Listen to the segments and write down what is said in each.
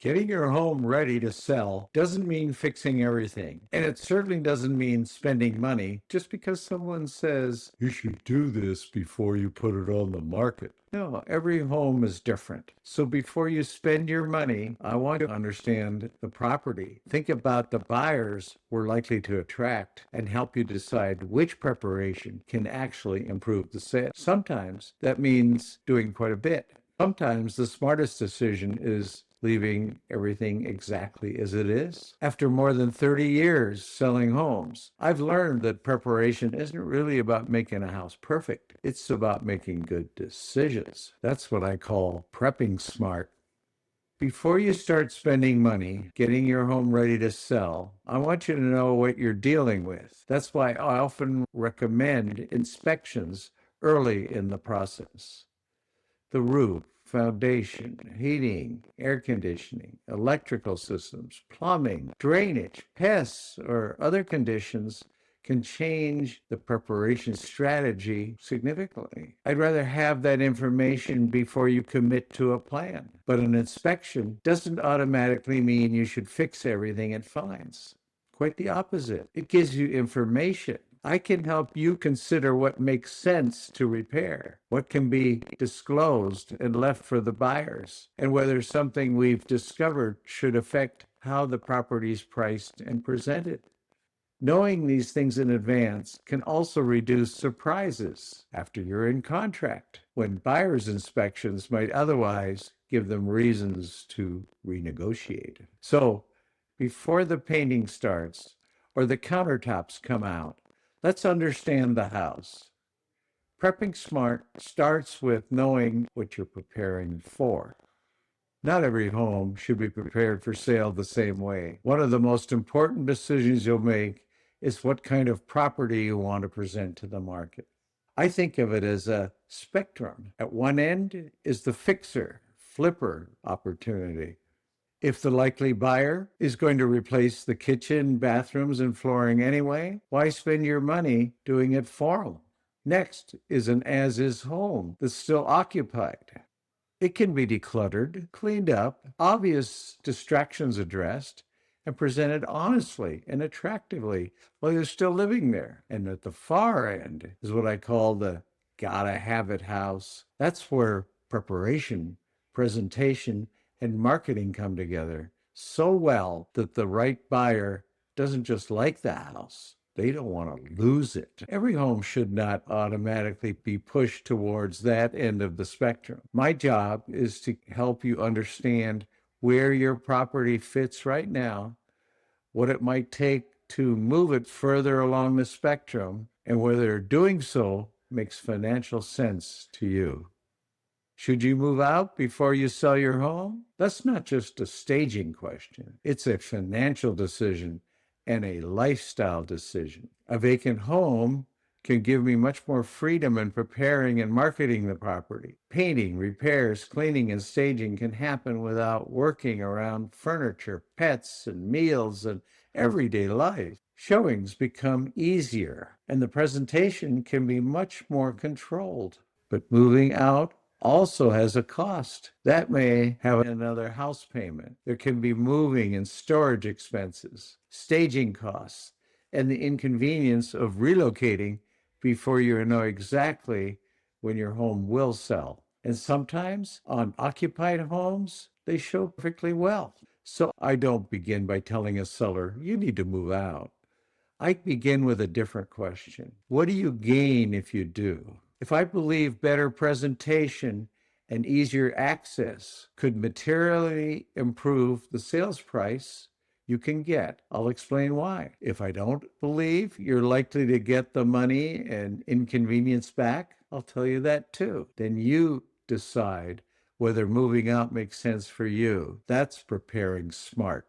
Getting your home ready to sell doesn't mean fixing everything. And it certainly doesn't mean spending money just because someone says, you should do this before you put it on the market. No, every home is different. So before you spend your money, I want to understand the property. Think about the buyers we're likely to attract and help you decide which preparation can actually improve the sale. Sometimes that means doing quite a bit. Sometimes the smartest decision is leaving everything exactly as it is. After more than 30 years selling homes, I've learned that preparation isn't really about making a house perfect. It's about making good decisions. That's what I call prepping smart. Before you start spending money getting your home ready to sell, I want you to know what you're dealing with. That's why I often recommend inspections early in the process. The roof, foundation, heating, air conditioning, electrical systems, plumbing, drainage, pests, or other conditions can change the preparation strategy significantly. I'd rather have that information before you commit to a plan. But an inspection doesn't automatically mean you should fix everything it finds. Quite the opposite. It gives you information. I can help you consider what makes sense to repair, what can be disclosed and left for the buyers, and whether something we've discovered should affect how the property is priced and presented. Knowing these things in advance can also reduce surprises after you're in contract, when buyer's inspections might otherwise give them reasons to renegotiate. So, before the painting starts or the countertops come out, let's understand the house. Prepping smart starts with knowing what you're preparing for. Not every home should be prepared for sale the same way. One of the most important decisions you'll make is what kind of property you want to present to the market. I think of it as a spectrum. At one end is the fixer, flipper opportunity. If the likely buyer is going to replace the kitchen, bathrooms, and flooring anyway, why spend your money doing it for them? Next is an as-is home that's still occupied. It can be decluttered, cleaned up, obvious distractions addressed, and presented honestly and attractively while you're still living there. And at the far end is what I call the gotta have it house. That's where preparation, presentation, and marketing come together so well that the right buyer doesn't just like the house, they don't want to lose it. Every home should not automatically be pushed towards that end of the spectrum. My job is to help you understand where your property fits right now, what it might take to move it further along the spectrum, and whether doing so makes financial sense to you. Should you move out before you sell your home? That's not just a staging question. It's a financial decision and a lifestyle decision. A vacant home can give me much more freedom in preparing and marketing the property. Painting, repairs, cleaning, and staging can happen without working around furniture, pets, and meals and everyday life. Showings become easier, and the presentation can be much more controlled. But moving out also has a cost. That may have another house payment. There can be moving and storage expenses, staging costs, and the inconvenience of relocating before you know exactly when your home will sell. And sometimes on occupied homes, they show perfectly well. So I don't begin by telling a seller, you need to move out. I begin with a different question. What do you gain if you do? If I believe better presentation and easier access could materially improve the sales price you can get, I'll explain why. If I don't believe you're likely to get the money and inconvenience back, I'll tell you that too. Then you decide whether moving out makes sense for you. That's preparing smart.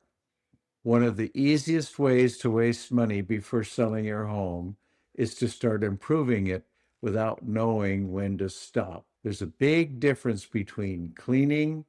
One of the easiest ways to waste money before selling your home is to start improving it without knowing when to stop. There's a big difference between cleaning,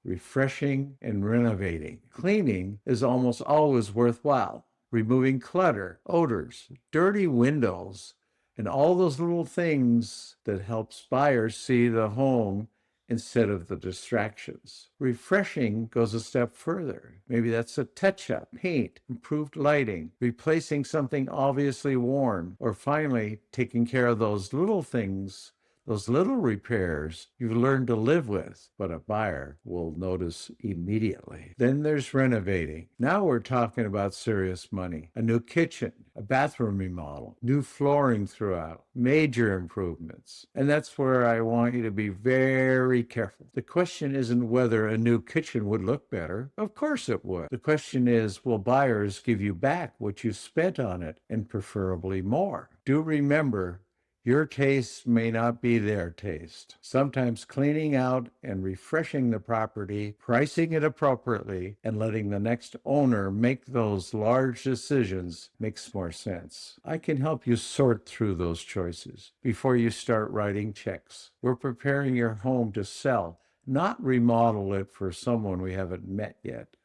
refreshing, and renovating. Cleaning is almost always worthwhile. Removing clutter, odors, dirty windows, and all those little things that helps buyers see the home instead of the distractions. Refreshing goes a step further. Maybe that's a touch-up, paint, improved lighting, replacing something obviously worn, or finally taking care of those little things, those little repairs you've learned to live with, but a buyer will notice immediately. Then there's renovating. Now we're talking about serious money. A new kitchen, a bathroom remodel, new flooring throughout, major improvements. And that's where I want you to be very careful. The question isn't whether a new kitchen would look better. Of course it would. The question is, will buyers give you back what you spent on it, and preferably more? Do remember, your taste may not be their taste. Sometimes cleaning out and refreshing the property, pricing it appropriately, and letting the next owner make those large decisions makes more sense. I can help you sort through those choices before you start writing checks. We're preparing your home to sell, not remodel it for someone we haven't met yet.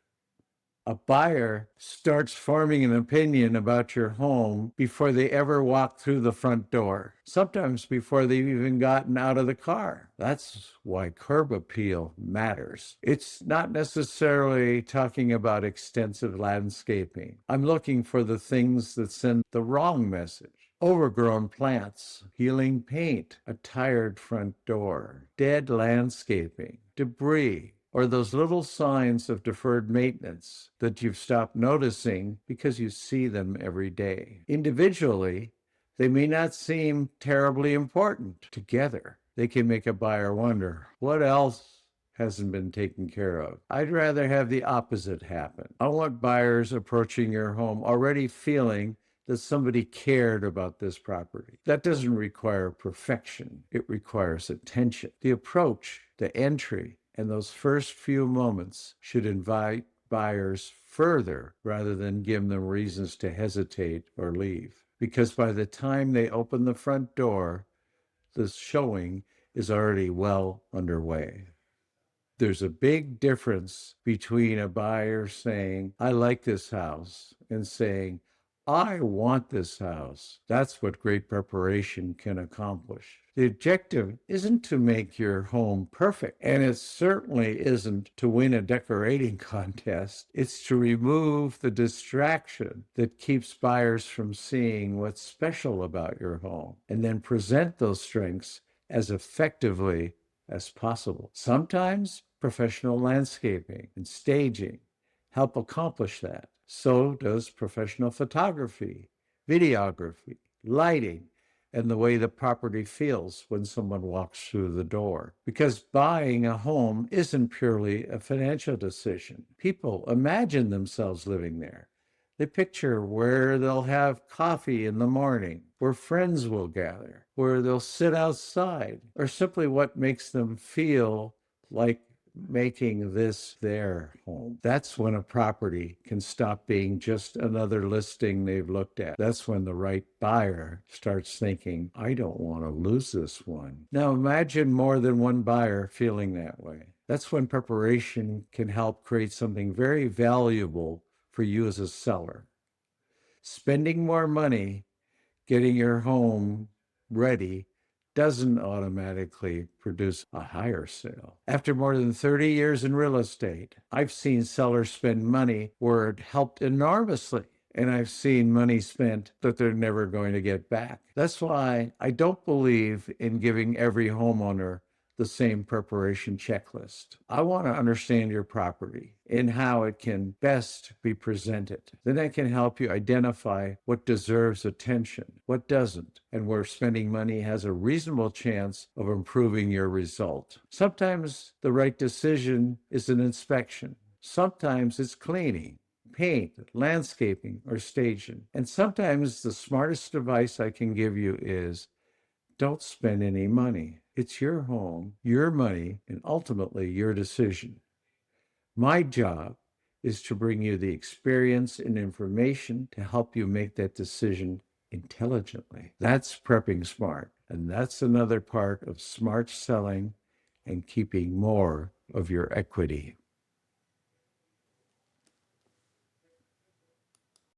A buyer starts forming an opinion about your home before they ever walk through the front door, sometimes before they've even gotten out of the car. That's why curb appeal matters. It's not necessarily talking about extensive landscaping. I'm looking for the things that send the wrong message. Overgrown plants, peeling paint, a tired front door, dead landscaping, debris, or those little signs of deferred maintenance that you've stopped noticing because you see them every day. Individually, they may not seem terribly important. Together, they can make a buyer wonder, what else hasn't been taken care of? I'd rather have the opposite happen. I want buyers approaching your home already feeling that somebody cared about this property. That doesn't require perfection. It requires attention. The approach, the entry, and those first few moments should invite buyers further rather than give them reasons to hesitate or leave. Because by the time they open the front door, the showing is already well underway. There's a big difference between a buyer saying, I like this house, and saying, I want this house. That's what great preparation can accomplish. The objective isn't to make your home perfect, and it certainly isn't to win a decorating contest. It's to remove the distraction that keeps buyers from seeing what's special about your home, and then present those strengths as effectively as possible. Sometimes professional landscaping and staging help accomplish that. So does professional photography, videography, lighting, and the way the property feels when someone walks through the door. Because buying a home isn't purely a financial decision. People imagine themselves living there. They picture where they'll have coffee in the morning, where friends will gather, where they'll sit outside, or simply what makes them feel like making this their home. That's when a property can stop being just another listing they've looked at. That's when the right buyer starts thinking, I don't want to lose this one. Now imagine more than one buyer feeling that way. That's when preparation can help create something very valuable for you as a seller. Spending more money getting your home ready doesn't automatically produce a higher sale. After more than 30 years in real estate, I've seen sellers spend money where it helped enormously, and I've seen money spent that they're never going to get back. That's why I don't believe in giving every homeowner the same preparation checklist. I want to understand your property and how it can best be presented. Then I can help you identify what deserves attention, what doesn't, and where spending money has a reasonable chance of improving your result. Sometimes the right decision is an inspection. Sometimes it's cleaning, paint, landscaping, or staging. And sometimes the smartest advice I can give you is don't spend any money. It's your home, your money, and ultimately your decision. My job is to bring you the experience and information to help you make that decision intelligently. That's prepping smart. And that's another part of smart selling and keeping more of your equity.